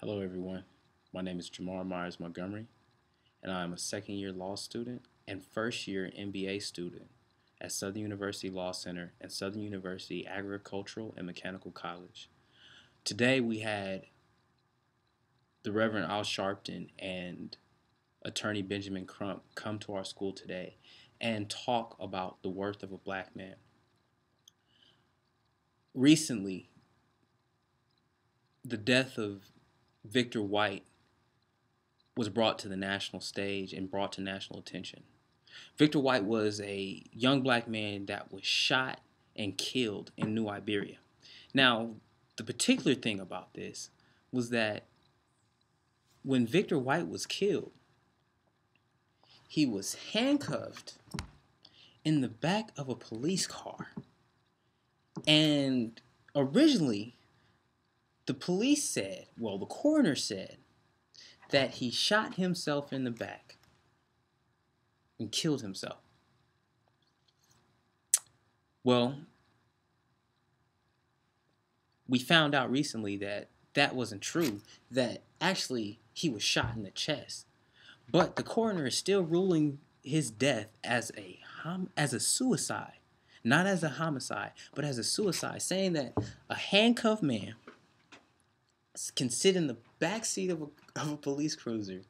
Hello, everyone. My name is Jamar Myers Montgomery, and I am a second year law student and first year MBA student at Southern University Law Center and Southern University Agricultural and Mechanical College. Today, we had the Reverend Al Sharpton and attorney Benjamin Crump come to our school today and talk about the worth of a black man. Recently, the death of Victor White was brought to the national stage and brought to national attention. Victor White was a young black man that was shot and killed in New Iberia. Now, the particular thing about this was that when Victor White was killed, he was handcuffed in the back of a police car. And originally, the coroner said that he shot himself in the back and killed himself. Well, we found out recently that that wasn't true, that actually he was shot in the chest. But the coroner is still ruling his death as a suicide, not as a homicide, but as a suicide, saying that a handcuffed man can sit in the back seat of a police cruiser,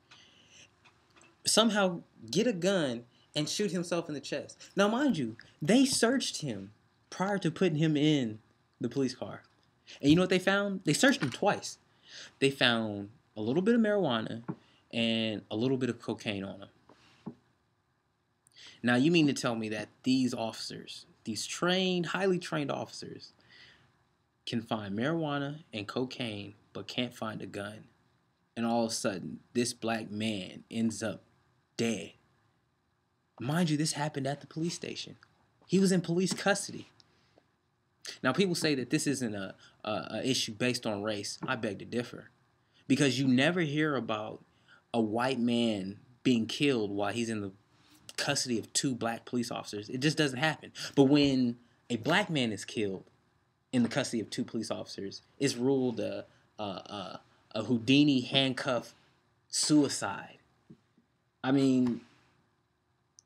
somehow get a gun and shoot himself in the chest. Now, mind you, they searched him prior to putting him in the police car. And you know what they found? They searched him twice. They found a little bit of marijuana and a little bit of cocaine on him. Now, you mean to tell me that these officers, these highly trained officers, can find marijuana and cocaine but can't find a gun, and all of a sudden this black man ends up dead? Mind you, this happened at the police station. He was in police custody. Now, people say that this isn't a issue based on race. I beg to differ, because you never hear about a white man being killed while he's in the custody of two black police officers. It just doesn't happen. But when a black man is killed in the custody of two police officers, it's ruled a Houdini Handcuff suicide. I mean,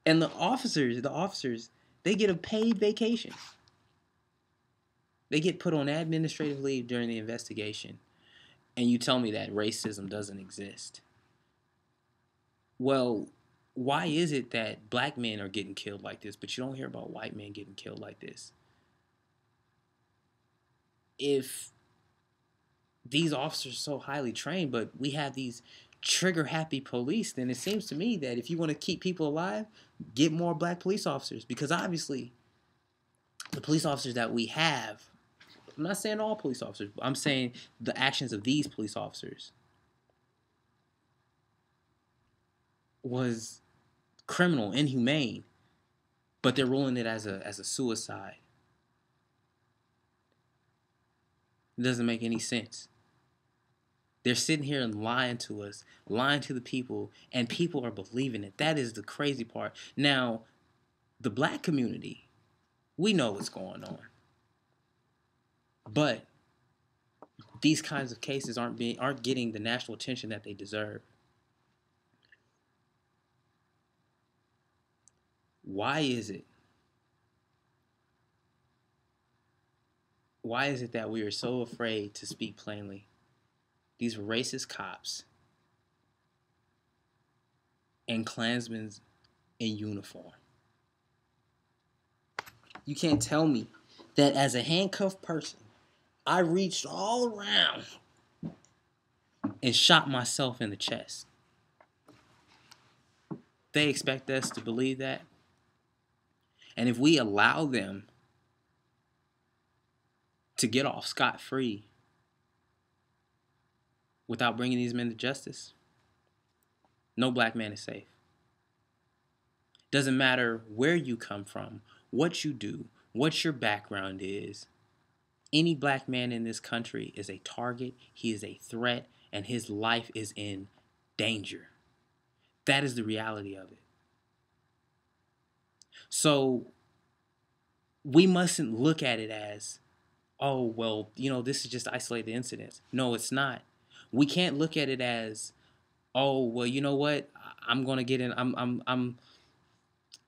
and the officers, they get a paid vacation. They get put on administrative leave during the investigation. And you tell me that racism doesn't exist. Well, why is it that black men are getting killed like this, but you don't hear about white men getting killed like this? If these officers are so highly trained, but we have these trigger-happy police, then it seems to me that if you want to keep people alive, get more black police officers. Because obviously, the police officers that we have, I'm not saying all police officers, I'm saying the actions of these police officers was criminal, inhumane, but they're ruling it as a suicide. It doesn't make any sense. They're sitting here and lying to us, lying to the people, and people are believing it. That is the crazy part. Now, the black community, we know what's going on. But these kinds of cases aren't getting the national attention that they deserve. Why is it? Why is it that we are so afraid to speak plainly? These racist cops and Klansmen in uniform. You can't tell me that as a handcuffed person, I reached all around and shot myself in the chest. They expect us to believe that. And if we allow them to get off scot-free without bringing these men to justice, no black man is safe. Doesn't matter where you come from, what you do, what your background is. Any black man in this country is a target, he is a threat, and his life is in danger. That is the reality of it. So we mustn't look at it as, oh, well, this is just isolated incidents. No, it's not. We can't look at it as, oh, well, you know what? I'm gonna get in.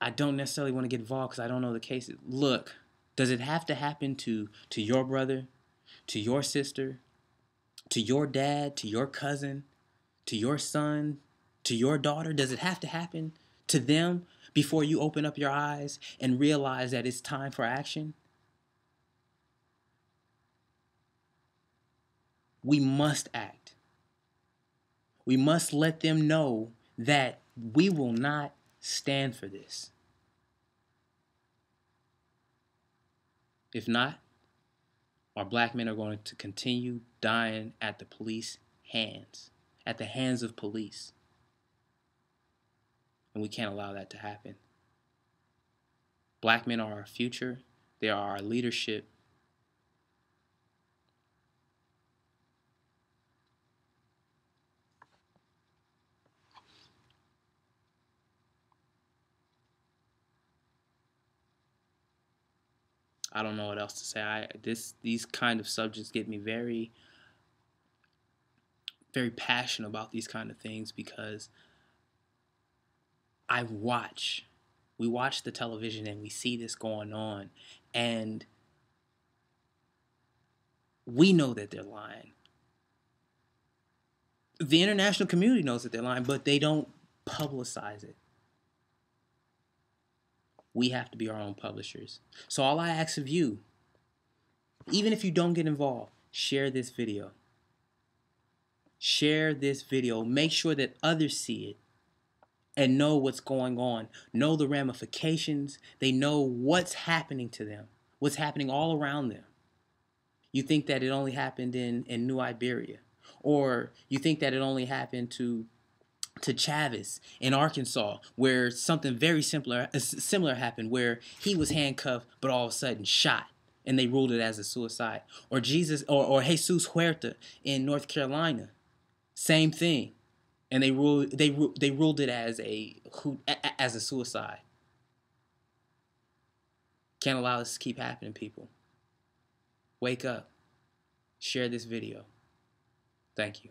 I don't necessarily want to get involved because I don't know the cases. Look, does it have to happen to your brother, to your sister, to your dad, to your cousin, to your son, to your daughter? Does it have to happen to them before you open up your eyes and realize that it's time for action? We must act. We must let them know that we will not stand for this. If not, our black men are going to continue dying at the police hands, at the hands of police. And we can't allow that to happen. Black men are our future. They are our leadership. I don't know what else to say. These kind of subjects get me very, very passionate about these kind of things because we watch the television and we see this going on, and we know that they're lying. The international community knows that they're lying, but they don't publicize it. We have to be our own publishers. So all I ask of you, even if you don't get involved, share this video. Share this video. Make sure that others see it and know what's going on, know the ramifications. They know what's happening to them, what's happening all around them. You think that it only happened in New Iberia, or you think that it only happened to Chavez in Arkansas, where something very similar happened, where he was handcuffed but all of a sudden shot, and they ruled it as a suicide. Or Jesus Huerta in North Carolina, same thing, and they ruled it as a suicide. Can't allow this to keep happening, people. Wake up. Share this video. Thank you.